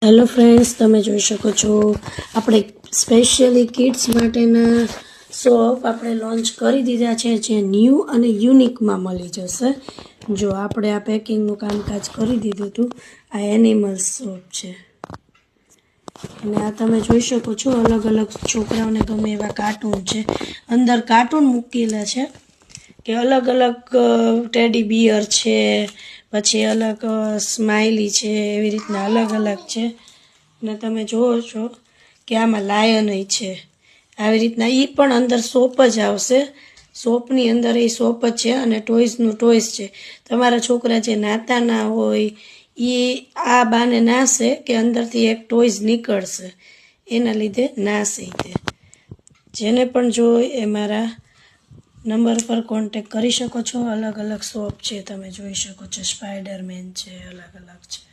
Hello friends, તમે જોઈ શકો છો આપણે સ્પેશિયલી કિડ્સ માટેના શોપ આપણે લોન્ચ કરી દીધા છે, જે ન્યૂ અને યુનિકમાં મળી જશે. જો આપણે આ પેકિંગનું કામકાજ કરી દીધું હતું. આ એનિમલ્સ શોપ છે અને આ તમે જોઈ શકો છો અલગ અલગ છોકરાઓને ગમે એવા કાર્ટૂન છે. અંદર કાર્ટૂન મૂકેલા છે કે અલગ અલગ ટેડી બિયર છે, પછી અલગ સ્માઇલી છે, એવી રીતના અલગ અલગ છે. અને તમે જુઓ છો કે આમાં લાયન છે. આવી રીતના એ પણ અંદર શોપ જ આવશે. શોપની અંદર એ શોપ જ છે અને ટોયઝનું ટોયઝ છે. તમારા છોકરા જે નાતા ના હોય એ આ બાને નાશે કે અંદરથી એક ટોયઝ નીકળશે, એના લીધે નાશે. જેને પણ જોઈ એ મારા નંબર પર કોન્ટેક કરી શકો છો. અલગ અલગ શોપ છે, તમે જોઈ શકો છો. સ્પાઈડરમેન છે, અલગ અલગ છે.